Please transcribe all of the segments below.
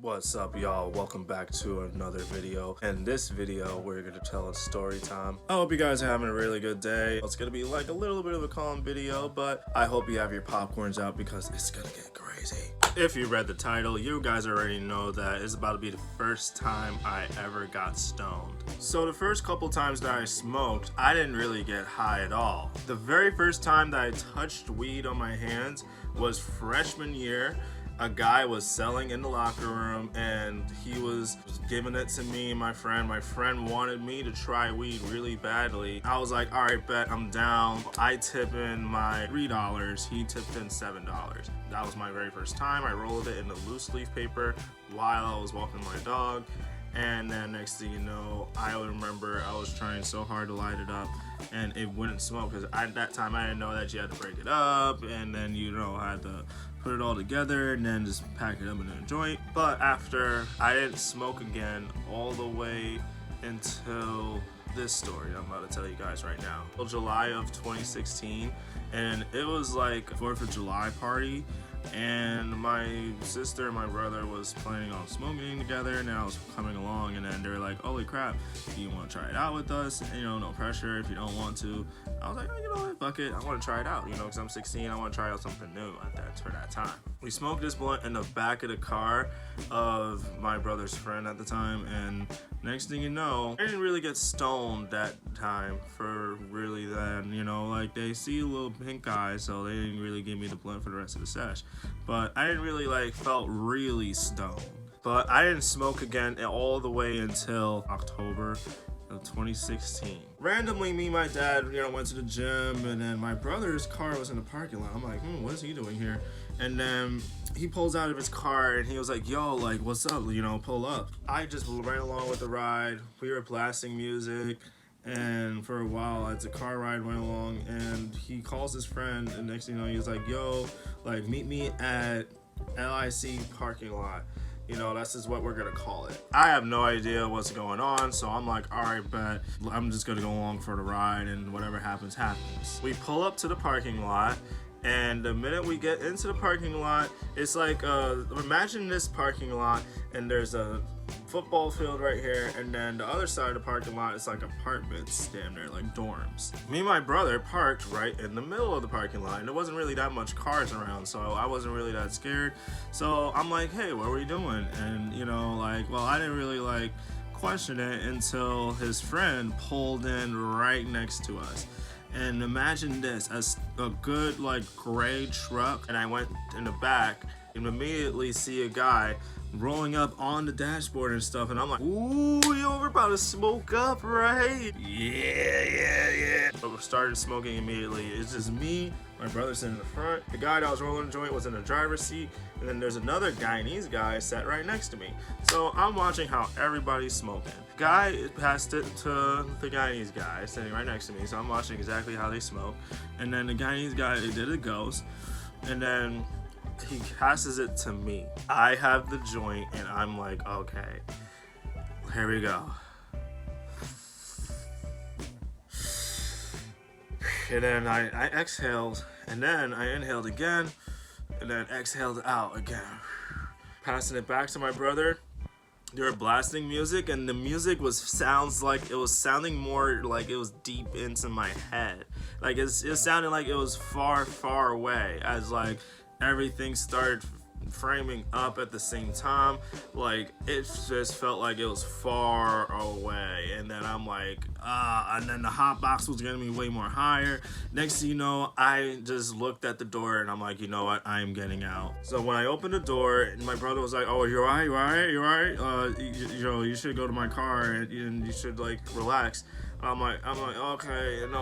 What's up, y'all? Welcome back to another video. In this video, we're gonna tell a story time. I hope you guys are having a really good day. It's gonna be like a little bit of a calm video, but I hope you have your popcorns out because it's gonna get crazy. If you read the title, you guys already know that it's about to be the first time I ever got stoned. So the first couple times that I smoked, I didn't really get high at all. The very first time that I touched weed on my hands was freshman year. A guy was selling in the locker room and he was giving it to me and my friend. My friend wanted me to try weed really badly. I was like, all right, bet, I'm down. I tip in my $3. He tipped in $7. That was my very first time. I rolled it in the loose leaf paper while I was walking my dog. And then next thing you know, I remember I was trying so hard to light it up and it wouldn't smoke because at that time I didn't know that you had to break it up and then had to put it all together and then just pack it up in a joint. But after, I didn't smoke again all the way until this story I'm about to tell you guys right now. July of 2016, and it was like 4th of July party, and my sister and my brother was planning on smoking together, and I was coming along, and then they were like, holy crap, do you want to try it out with us? And, no pressure if you don't want to. I was like, oh, you know what, fuck it, I want to try it out, because I'm 16, I want to try out something new for that time. We smoked this blunt in the back of the car of my brother's friend at the time, and next thing you know, I didn't really get stoned that time for really then, like they see a little pink eye, so they didn't really give me the blunt for the rest of the sesh. But I didn't really felt really stoned. But I didn't smoke again all the way until October of 2016. Randomly, me and my dad, went to the gym, and then my brother's car was in the parking lot. I'm like, what is he doing here? And then he pulls out of his car and he was like, yo, what's up? Pull up. I just ran along with the ride. We were blasting music. And for a while, as the car ride went along, and he calls his friend, and next thing you know, he was like, yo, meet me at LIC parking lot. That's just what we're gonna call it. I have no idea what's going on, so I'm like, all right, bet. I'm just gonna go along for the ride, and whatever happens, happens. We pull up to the parking lot, and the minute we get into the parking lot, it's like, imagine this parking lot, and there's a football field right here, and then the other side of the parking lot is like apartments, damn near like dorms. Me and my brother parked right in the middle of the parking lot, and there wasn't really that much cars around, so I wasn't really that scared. So I'm like, hey, what are we doing? And well, I didn't really question it until his friend pulled in right next to us. And imagine this, as a good gray truck, and I went in the back and immediately see a guy rolling up on the dashboard and stuff, and I'm like, ooh, yo, we're about to smoke up, right? Yeah. But we started smoking immediately. It's just me, my brother sitting in the front, the guy that was rolling the joint was in the driver's seat, and then there's another Guyanese guy sat right next to me. So I'm watching how everybody's smoking. Guy passed it to the Guyanese guy sitting right next to me, so I'm watching exactly how they smoke. And then the Guyanese guy, they did a ghost, and then he passes it to me. I have the joint, and I'm like, okay, here we go. And then I exhaled, and then I inhaled again, and then exhaled out again. Passing it back to my brother. They were blasting music, and the music was sounding more like it was deep into my head. It sounded like it was far, far away, as everything started framing up at the same time. It just felt like it was far away, and then I'm like, and then the hot box was getting me way more higher. Next thing you know, I just looked at the door, and I'm like, you know what, I am getting out. So when I opened the door, and my brother was like, oh, you're all right? You should go to my car, and you should relax. I'm like, okay, I'm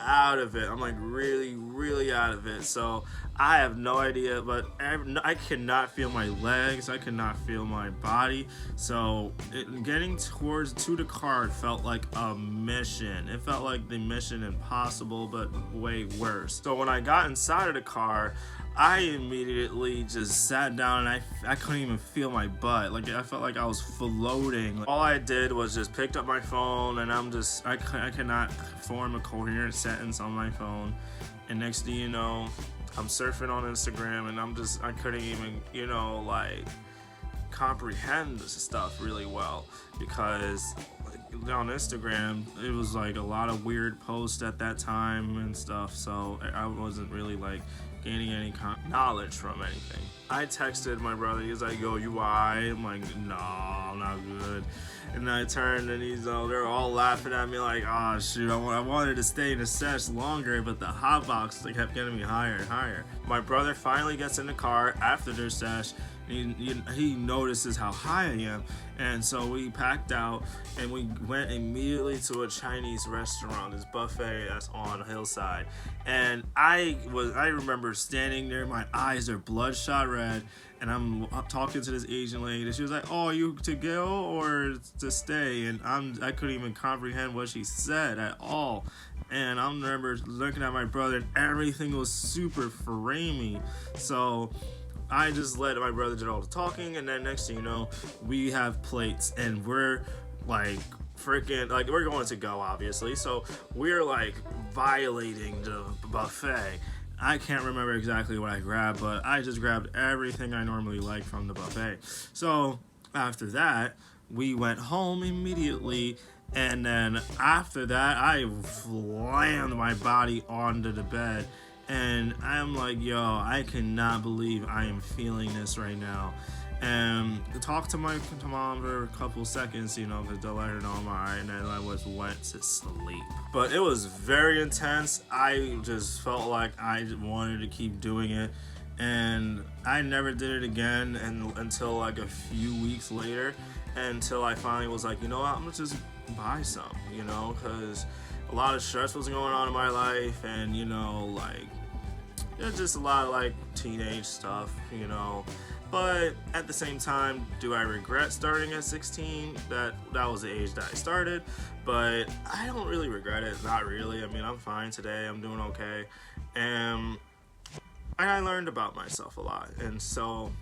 out of it. I'm really, really out of it. So I have no idea, but I cannot feel my legs. I cannot feel my body. So getting to the car felt like a mission. It felt like the Mission Impossible, but way worse. So when I got inside of the car, I immediately just sat down, and I couldn't even feel my butt. I felt like I was floating. All I did was just picked up my phone, and I cannot form a coherent sentence on my phone. And next thing you know, I'm surfing on Instagram, and I couldn't even, comprehend this stuff really well, because on Instagram it was like a lot of weird posts at that time and stuff, so I wasn't really like gaining any knowledge from anything. I texted my brother, he was like, yo, you alright? I'm like, no, I'm not good. And I turned and they're all laughing at me like, oh shoot, I wanted to stay in the sesh longer, but the hot box kept getting me higher and higher. My brother finally gets in the car after their sesh. He notices how high I am, and so we packed out and we went immediately to a Chinese restaurant, this buffet that's on a hillside. And I remember standing there, my eyes are bloodshot red, and I'm talking to this Asian lady. She was like, "Oh, are you to go or to stay?" And I couldn't even comprehend what she said at all. And I remember looking at my brother, and everything was super framey. So I just let my brother do all the talking, and then next thing you know, we have plates, and we're like freaking, like, we're going to go, obviously, so we're like violating the buffet. I can't remember exactly what I grabbed, but I just grabbed everything I normally like from the buffet. So after that, we went home immediately, and then after that, I slammed my body onto the bed. And I'm like, yo, I cannot believe I am feeling this right now. And I talked to my mom for a couple seconds, you know, because to let her know I'm alright, and then I went to sleep. But it was very intense. I just felt like I wanted to keep doing it, and I never did it again until like a few weeks later, until I finally was like, you know what, I'm gonna just buy some, you know, because a lot of stress was going on in my life, and you know, like, it's just a lot of like teenage stuff, you know. But at the same time, do I regret starting at 16? That was the age that I started, but I don't really regret it. Not really. I mean, I'm fine today. I'm doing okay, and I learned about myself a lot. And so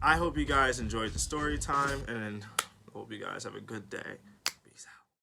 I hope you guys enjoyed the story time, and hope you guys have a good day.